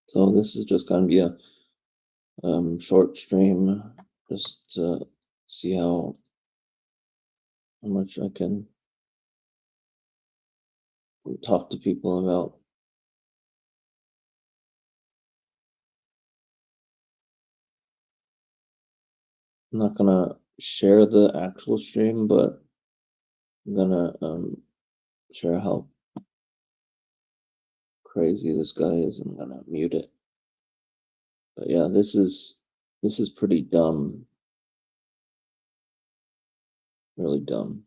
So this is just gonna be a short stream, just to see how much I can talk to people about. I'm not gonna share the actual stream, but I'm gonna share how crazy this guy is. I'm gonna mute it. But yeah, this is pretty dumb. Really dumb.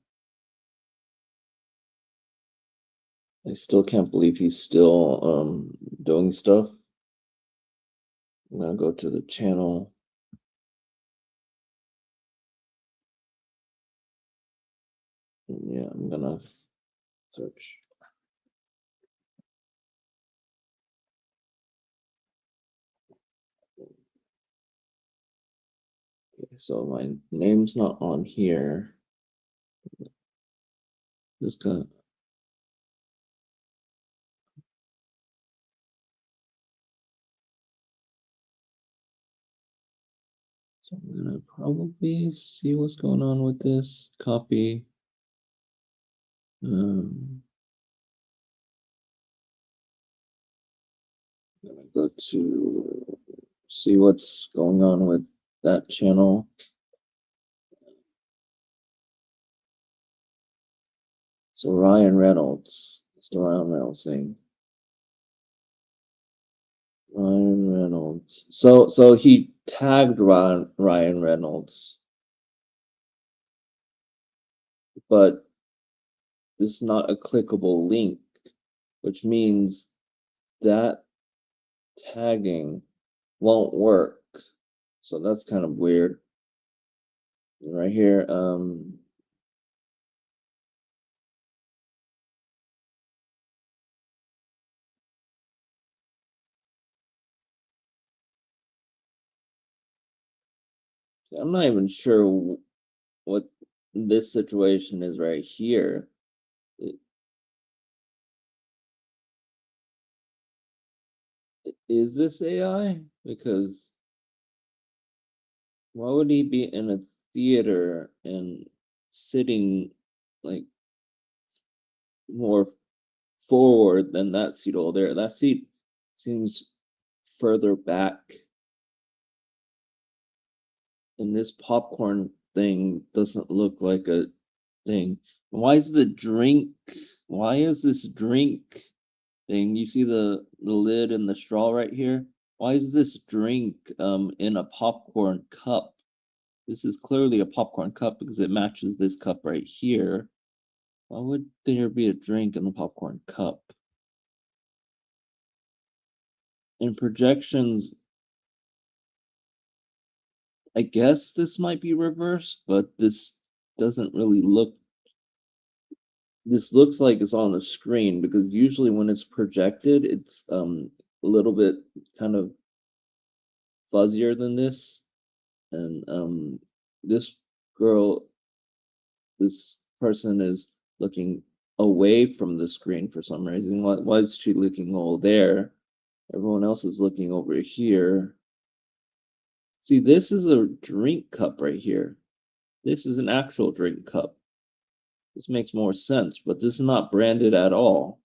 I still can't believe he's still doing stuff. I'm gonna go to the channel. Yeah, I'm gonna search. Okay, so my name's not on here. Just gonna. So I'm gonna probably see what's going on with this. Copy. I'm gonna go to see what's going on with that channel. So Ryan Reynolds. It's the Ryan Reynolds thing. Ryan Reynolds. So he tagged Ryan Reynolds, but this is not a clickable link, which means that tagging won't work. So that's kind of weird. Right here, I'm not even sure what this situation is right here. Is this AI? Because why would he be in a theater and sitting like more forward than that seat over there? That seat seems further back. And this popcorn thing doesn't look like a thing. Why is the drink? Why is this drink thing? You see the lid and the straw right here? Why is this drink in a popcorn cup? This is clearly a popcorn cup because it matches this cup right here. Why would there be a drink in the popcorn cup? In projections, I guess this might be reversed, but this doesn't really look. This looks like it's on the screen because usually when it's projected, it's a little bit kind of fuzzier than this. And this girl, this person is looking away from the screen for some reason. Why is she looking all there? Everyone else is looking over here. See, this is a drink cup right here. This is an actual drink cup. This makes more sense, but this is not branded at all.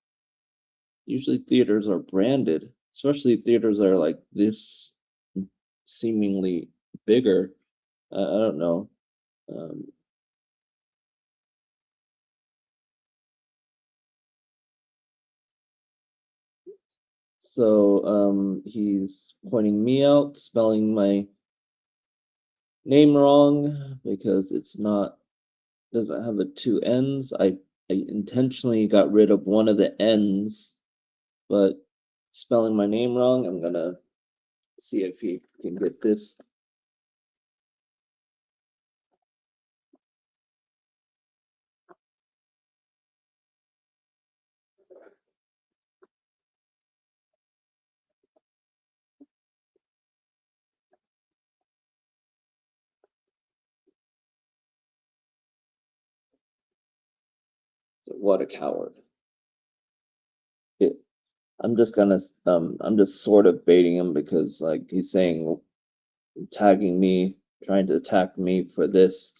Usually theaters are branded, especially theaters that are like this seemingly bigger. I don't know. Um, so he's pointing me out, spelling my name wrong because it's not, doesn't have a two N's. I intentionally got rid of one of the N's, but spelling my name wrong. I'm gonna see if he can get this. So what a coward. It, I'm just sort of baiting him because like he's saying tagging me, trying to attack me for this,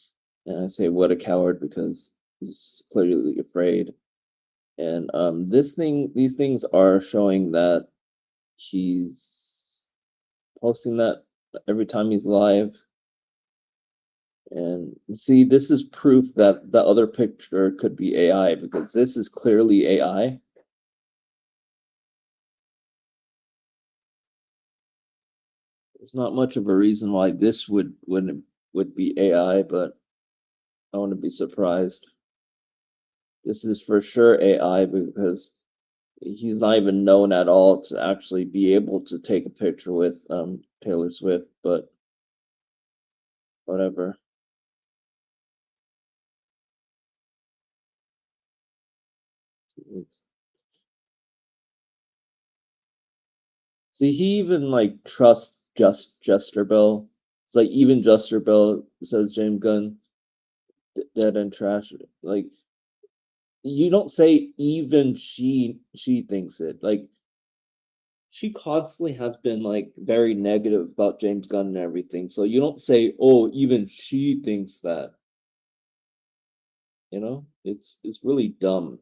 and I say what a coward because he's clearly afraid. And these things are showing that he's posting that every time he's live. And see, this is proof that the other picture could be AI because this is clearly AI. There's not much of a reason why this would be AI, but I wouldn't be surprised. This is for sure AI because he's not even known at all to actually be able to take a picture with Taylor Swift, but whatever. See, he even like trusts just Jester Bell. It's like even Jester Bell says James Gunn dead and trash. Like you don't say even she thinks it. Like she constantly has been like very negative about James Gunn and everything. So you don't say, oh, even she thinks that. You know, it's really dumb.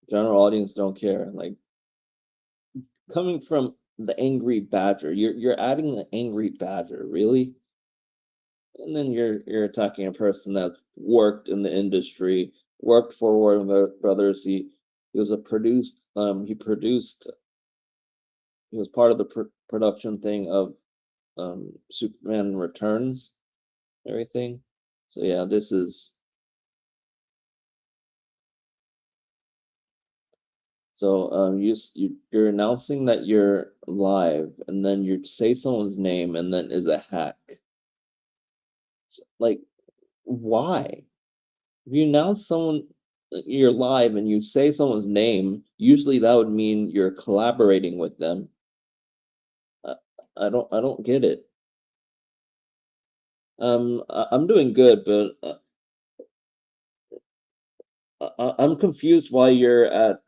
General audience don't care. Like coming from the angry badger, you're adding the angry badger, really? And then you're attacking a person that worked in the industry, worked for Warner Brothers. He was a produced he was part of the production thing of Superman Returns, everything. So yeah, this is so you're announcing that you're live, and then you say someone's name, and then is a hack. Like, why? If you announce someone you're live and you say someone's name, usually that would mean you're collaborating with them. I, I don't get it. I'm doing good, but I'm confused why you're at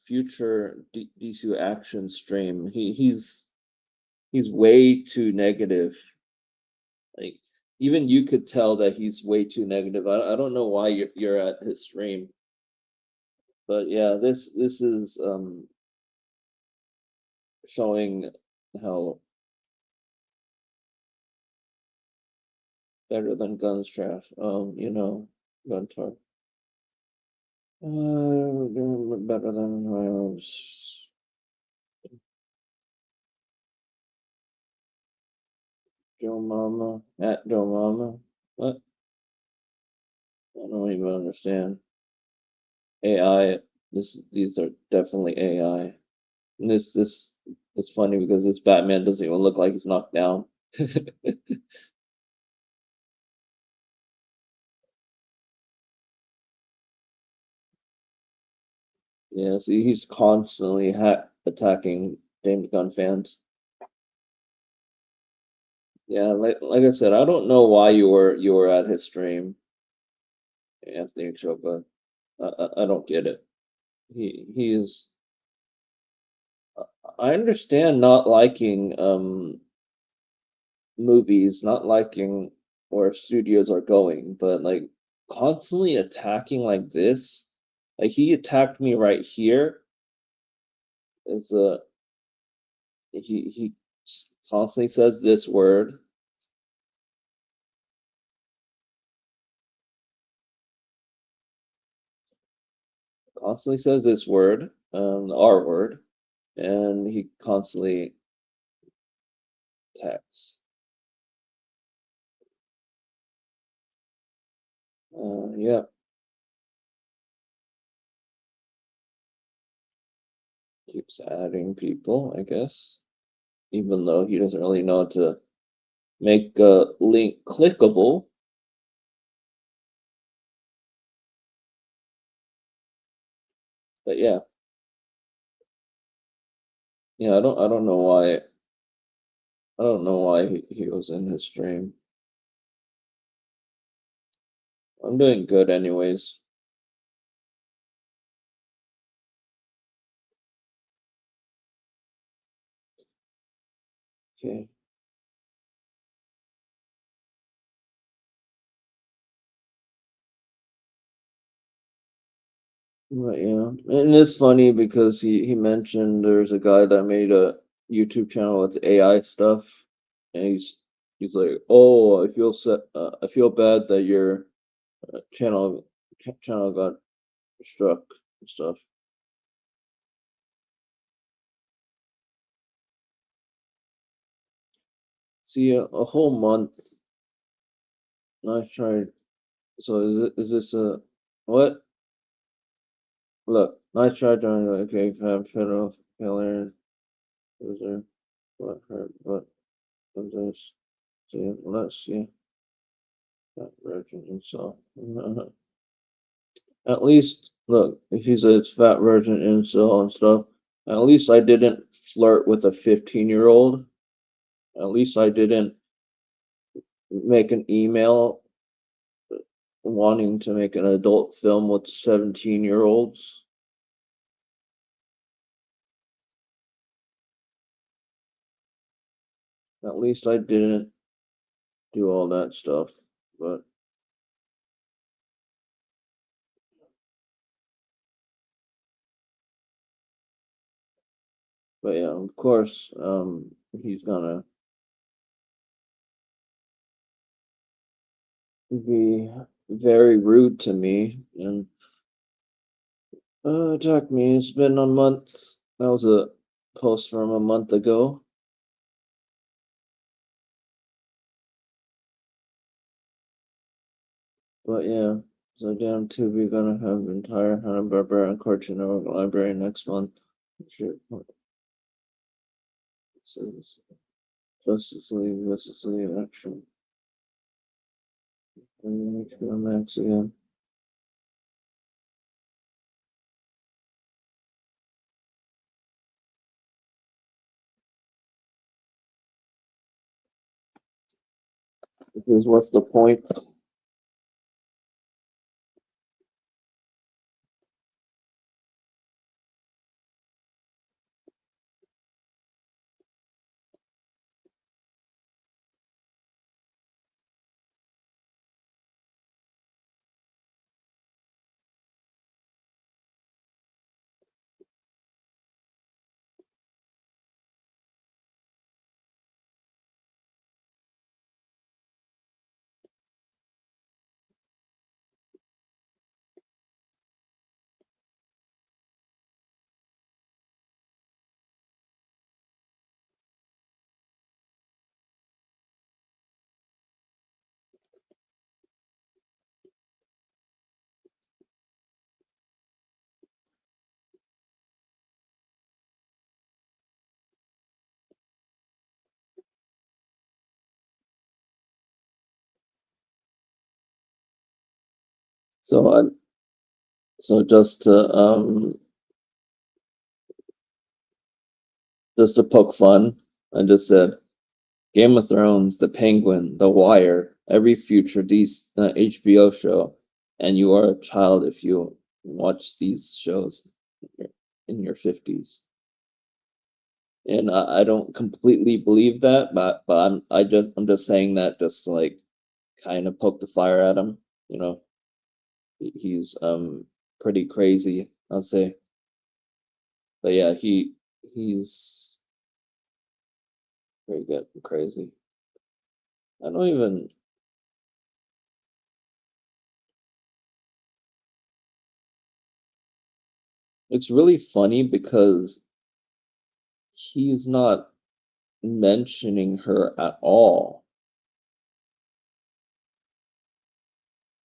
future DC Action stream. He's way too negative. Like even you could tell that he's way too negative. I don't know why you're at his stream, but yeah, this is showing how better than guns trash. You know, gun talk. Better than Joe Mama at Joe Mama. What? I don't even understand. AI. These are definitely AI. And this it's funny because this Batman doesn't even look like he's knocked down. Yeah, see, he's constantly attacking James Gunn fans. Yeah, like I said, I don't know why you were at his stream, Anthony Chopa. I don't get it. He is. I understand not liking movies, not liking where studios are going, but like constantly attacking like this, like he attacked me right here. Is a he constantly says this word, constantly says this word, the R word, and he constantly attacks. Yeah, keeps adding people, I guess, even though he doesn't really know how to make a link clickable. But yeah, yeah, I don't know why he was in his stream. I'm doing good anyways. Okay. But yeah, and it's funny because he mentioned there's a guy that made a YouTube channel with AI stuff, and he's like, oh, I feel bad that your channel got struck and stuff. See, a whole month. Nice try. So is this a what? Look, nice try, John. Okay, federal failure. Loser. What hurt? What was this? See, let's see. That virgin himself. At least, look, if he says fat virgin incel and stuff, at least I didn't flirt with a 15-year-old. At least I didn't make an email wanting to make an adult film with 17-year-olds. At least I didn't do all that stuff. But yeah, of course, he's gonna be very rude to me and attack me. It's been a month. That was a post from a month ago. But yeah, so damn Tubi gonna have entire Hanna-Barbera and Cartoon Network library next month. Shit, what says Justice League Action. And HBO Max again. Because what's the point? So so just to poke fun, I just said Game of Thrones, The Penguin, The Wire, every future these HBO show, and you are a child if you watch these shows in your 50s. And I don't completely believe that, but I'm just saying that just to like kind of poke the fire at him. You know, he's pretty crazy, I'll say. But yeah, he's pretty good crazy. I don't even. It's really funny because he's not mentioning her at all.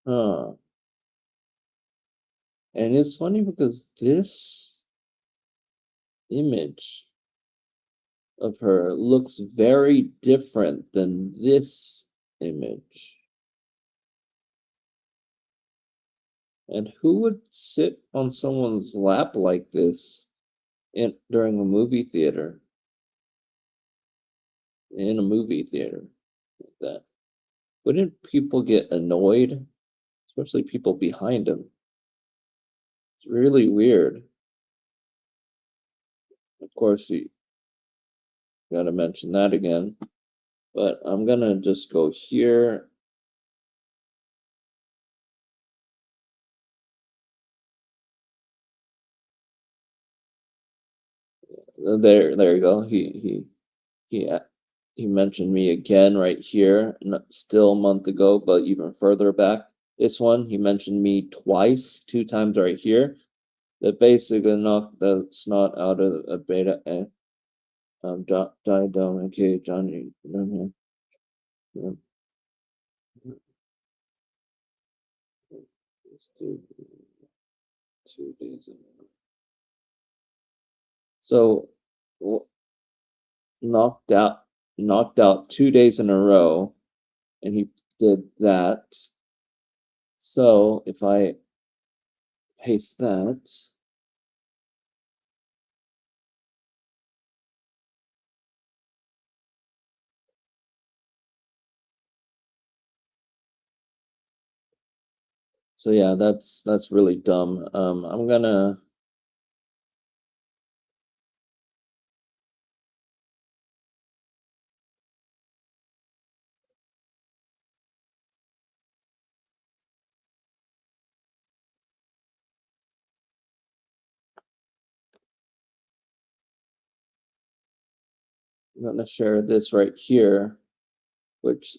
Huh. And it's funny because this image of her looks very different than this image. And who would sit on someone's lap like this during a movie theater? In a movie theater like that? Wouldn't people get annoyed? Especially people behind him. It's really weird. Of course, Gotta mention that again. But I'm gonna just go here. There you go. He he mentioned me again right here, still a month ago, but even further back. This one, he mentioned me twice, 2 times right here. That basically knocked the snot out of a beta and died down. Okay, Johnny. Let's do 2 days in a row. So knocked out 2 days in a row, and he did that. So if I paste that, so yeah, that's really dumb. I'm gonna share this right here, which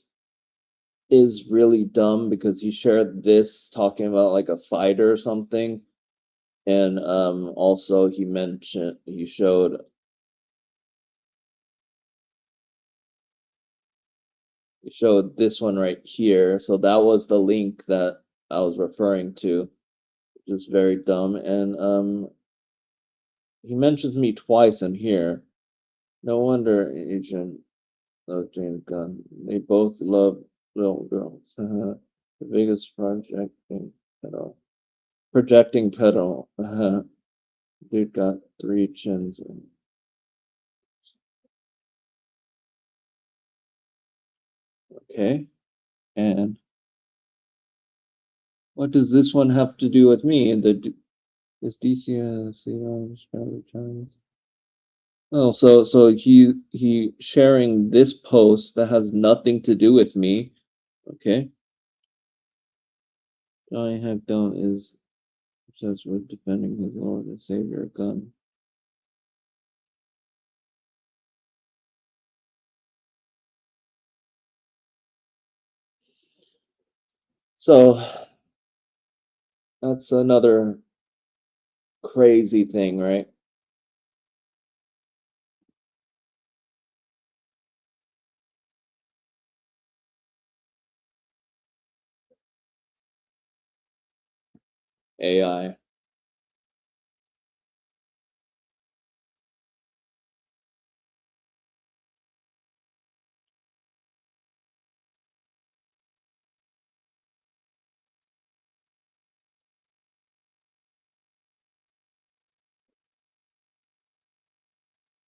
is really dumb because he shared this talking about like a fighter or something, and also he showed this one right here. So that was the link that I was referring to, which is very dumb. And he mentions me twice in here. No wonder Agent of James Gunn. They both love little girls. The biggest projecting pedal. Dude got 3 chins. Okay, and what does this one have to do with me? Is DC Chinese? Oh, so he sharing this post that has nothing to do with me. Okay. Johnny Hackdown is obsessed with defending his Lord and Savior gun. So that's another crazy thing, right? AI.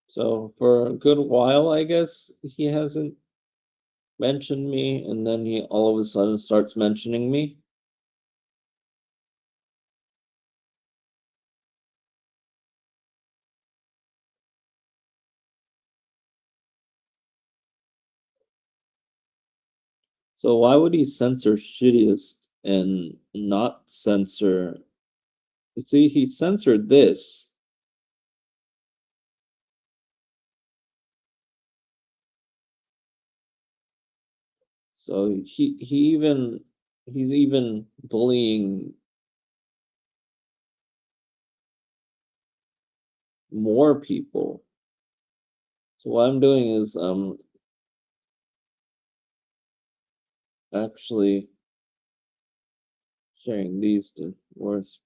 So for a good while, I guess he hasn't mentioned me, and then he all of a sudden starts mentioning me. So why would he censor shittiest and not censor? See, he censored this. So he's even bullying more people. So what I'm doing is actually sharing these to worse.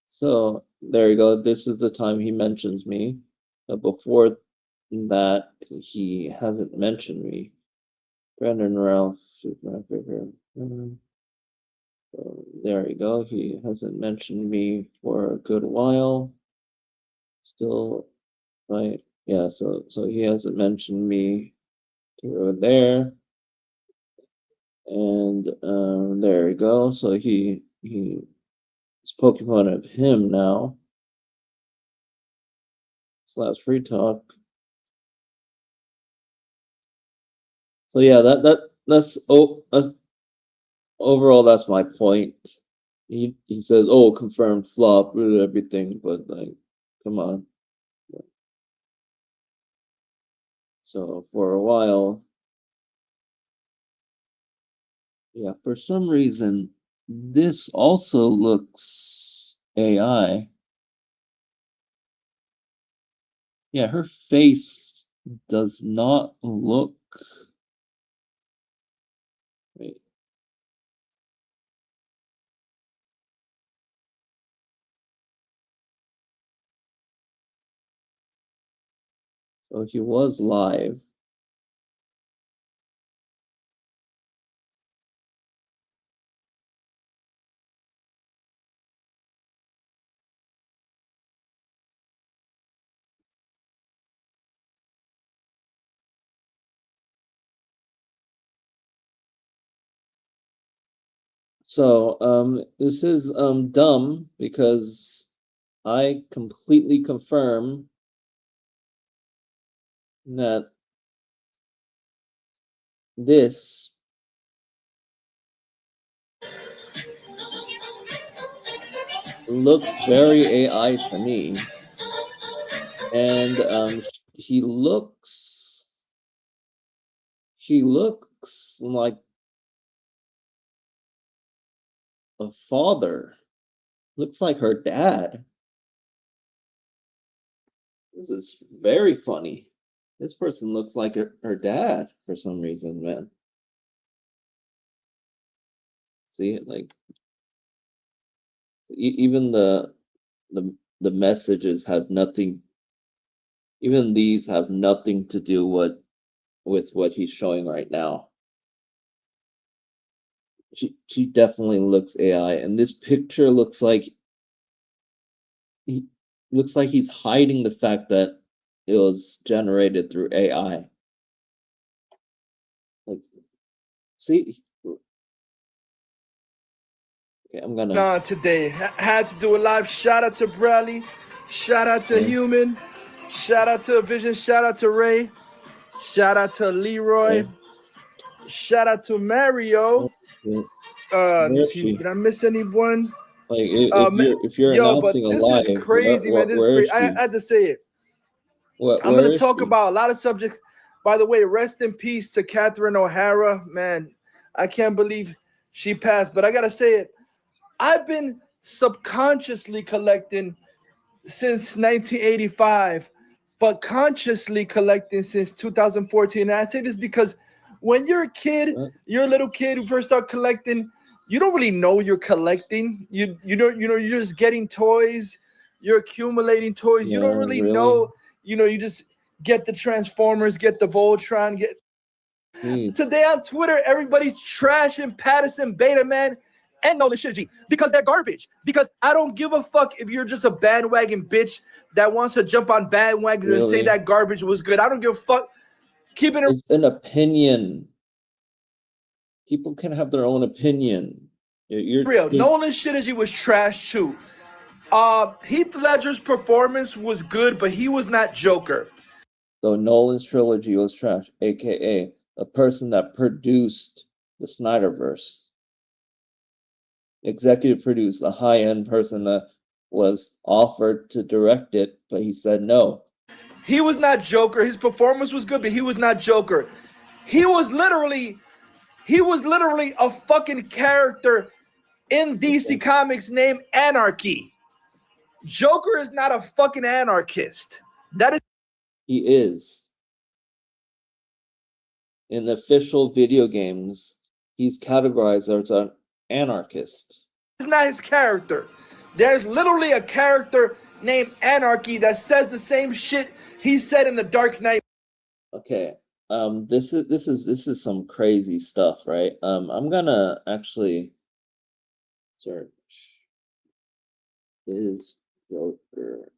So there you go. This is the time he mentions me. Before that, he hasn't mentioned me. Brandon Ralph, Superman figure. So there you go. He hasn't mentioned me for a good while. Still, right? Yeah. So he hasn't mentioned me through there, and there you go. So he's poking fun at him now. /free talk. So yeah, that's overall that's my point. He says, "Oh, confirmed flop, everything," but like, come on. So for a while, yeah, for some reason, this also looks AI. Yeah, her face does not look. Wait. So he was live. So this is dumb because I completely confirm that this looks very AI to me, and he looks like a father. Looks like her dad. This is very funny. This person looks like her dad for some reason, man. See, like even the messages have nothing. Even these have nothing to do with what he's showing right now. She definitely looks AI, and this picture he looks like he's hiding the fact that it was generated through AI. Like, see, okay, I'm gonna. On today. Had to do a live shout out to Bradley, shout out to Okay, Human, shout out to Vision, shout out to Ray, shout out to Leroy, okay. shout out to Mario. Oh, shit. Let Where me is see, she? did I miss anyone? Like, Um, if you're yo, announcing but a this is live, crazy, man. This is where is crazy. I she? had to say it. I'm Where gonna is talk she? about a lot of subjects. By the way, rest in peace to Catherine O'Hara. Man, I can't believe she passed. But I gotta say it. I've been subconsciously collecting since 1985, but consciously collecting since 2014. And I say this because when you're a kid, What? you're a little kid who first start collecting, you don't really know you're collecting. You're just getting toys, you're accumulating toys. You Yeah, don't really really? know, you just get the Transformers, get the Voltron, get Jeez. today on Twitter, everybody's trashing Patterson, Beta Man, and Nolan Shiji because they're garbage. Because I don't give a fuck if you're just a bandwagon bitch that wants to jump on bandwagons and say Really? that garbage was good. I don't give a fuck. Keeping it It's an opinion. People can have their own opinion. real. You're Nolan Shiji was trash too. Heath Ledger's performance was good, but he was not Joker. so Nolan's trilogy was trash, aka a person that produced the Snyderverse, executive produced, a high-end person that was offered to direct it, but he said no. He was not Joker. His performance was good, but he was not Joker. He was literally, he was literally a fucking character in DC Okay. Comics named Anarchy. Joker is not a fucking anarchist. That is He is. In the official video games, he's categorized as an anarchist. not his character. There's literally a character named Anarchy that says the same shit he said in The Dark Knight. Okay. This is some crazy stuff, right? I'm gonna actually search is Joker.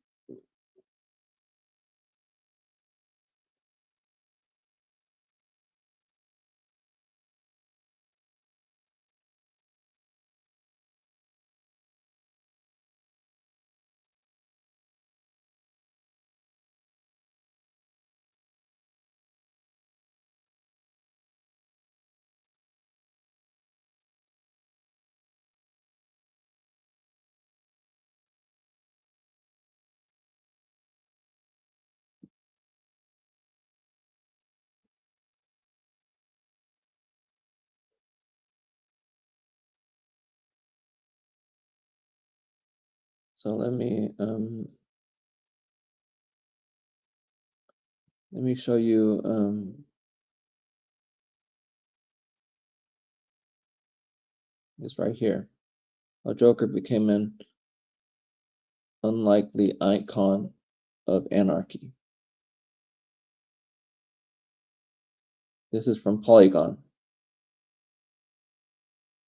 So let me show you this right here. A Joker became an unlikely icon of anarchy. This is from Polygon.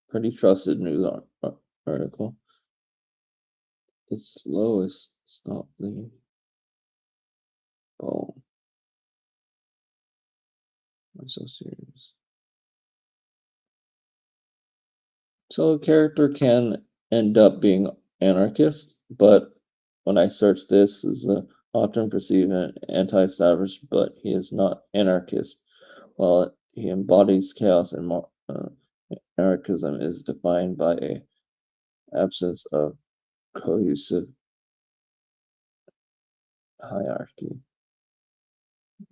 Pretty trusted news article. It's lowest stop the ball. Why so serious? So a character can end up being anarchist, but when I search this, is often perceived an anti-establishment, but he is not anarchist. While he embodies chaos and anarchism is defined by a absence of cohesive hierarchy.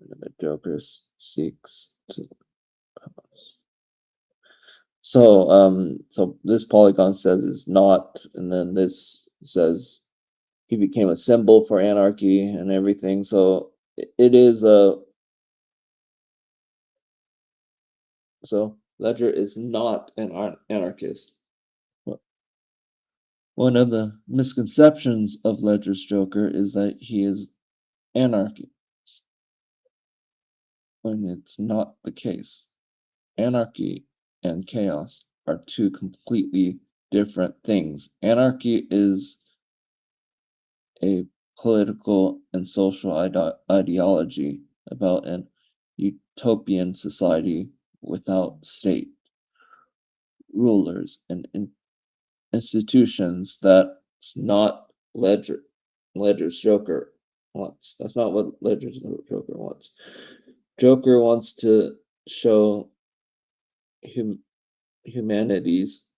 The Joker seeks to. So this Polygon says is not, and then this says he became a symbol for anarchy and everything. So it is a. So Ledger is not an anarchist. One of the misconceptions of Ledger's Joker is that he is anarchist, when it's not the case. Anarchy and chaos are two completely different things. Anarchy is a political and social ideology about an utopian society without state rulers and institutions. That's not Ledger's Joker wants. That's not what Ledger's Joker wants. Joker wants to show humanity's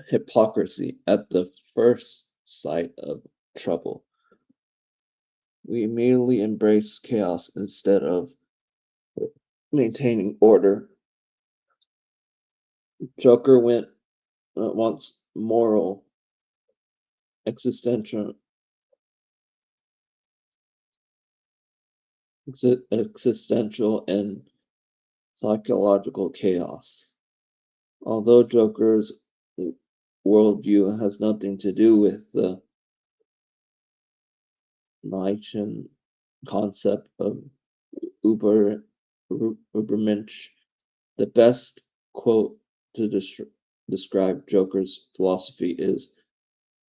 hypocrisy at the first sight of trouble. We immediately embrace chaos instead of maintaining order. Joker wants moral, existential and psychological chaos. Although Joker's worldview has nothing to do with the Nietzschean concept of Übermensch, the best quote to describe Joker's philosophy is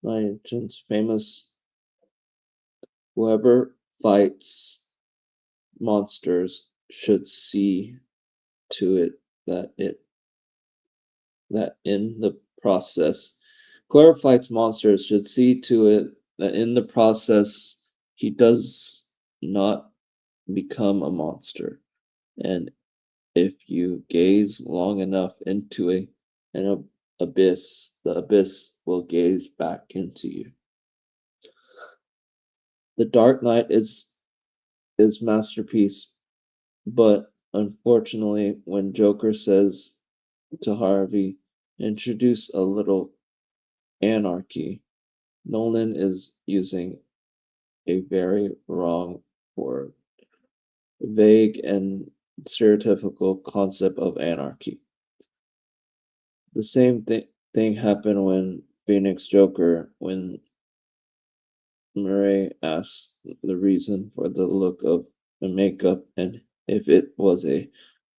Nietzsche's famous, "Whoever fights monsters should see to it that in the process, whoever fights monsters should see to it that in the process he does not become a monster. And if you gaze long enough into an abyss, the abyss will gaze back into you." The Dark Knight is masterpiece, but unfortunately, when Joker says to Harvey, "Introduce a little anarchy," Nolan is using a very wrong word, vague and stereotypical concept of anarchy. The same thing happened when Phoenix Joker, when Murray asked the reason for the look of the makeup and if it was a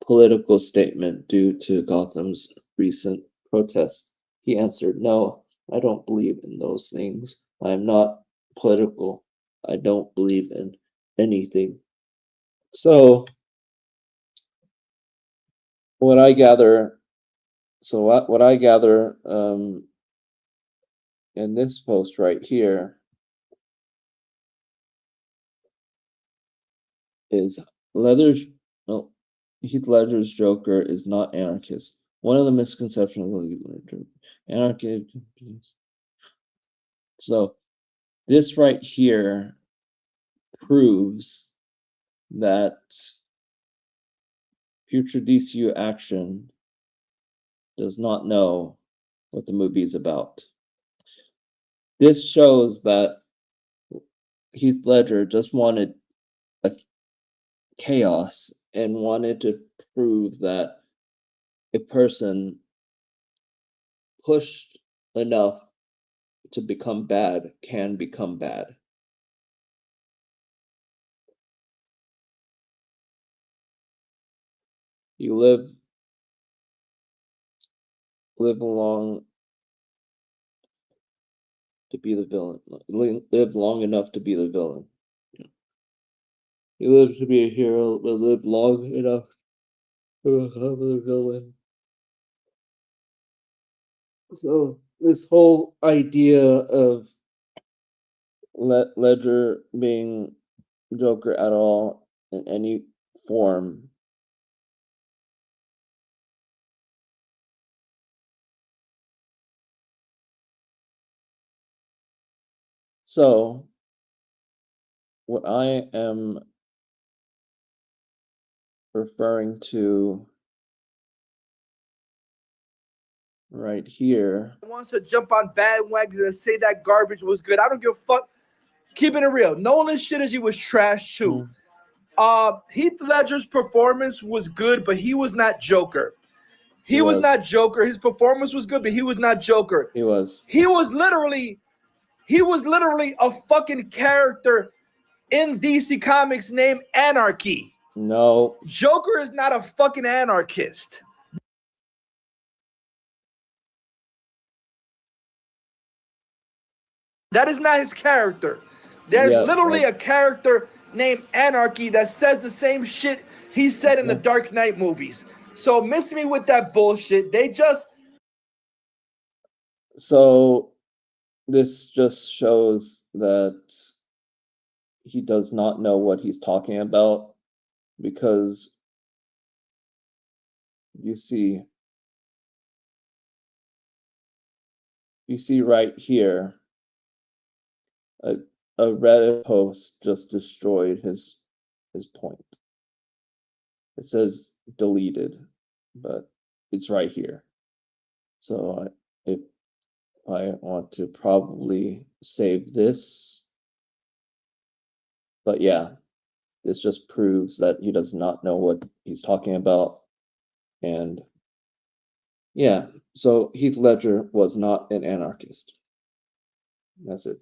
political statement due to Gotham's recent protests. He answered, "No, I don't believe in those things. I am not political. I don't believe in anything." So what I gather, what I gather in this post right here is no, Heath Ledger's Joker is not anarchist. One of the misconceptions of anarchy. So this right here proves that future DCU action does not know what the movie is about. This shows that Heath Ledger just wanted a chaos and wanted to prove that a person pushed enough to become bad can become bad. You live long to be the villain. Live long enough to be the villain. You live to be a hero, but live long enough to become the villain. So this whole idea of Ledger being Joker at all in any form so what I am referring to right here. Wants to jump on bandwagons and say that garbage was good. I don't give a fuck. Keeping it real. Nolan shit as he was trash too. Heath Ledger's performance was good, but he was not Joker. He was not Joker. His performance was good, but he was not Joker. He was literally a fucking character in DC Comics named Anarchy. No. Joker is not a fucking anarchist. That is not his character. There's literally a character named Anarchy that says the same shit he said in the Dark Knight movies. So miss me with that bullshit. So this just shows that he does not know what he's talking about, because you see right here a Reddit post just destroyed his point. It says deleted, but it's right here. So if I want to probably save this, but yeah, this just proves that he does not know what he's talking about. And yeah, so Heath Ledger was not an anarchist. That's it.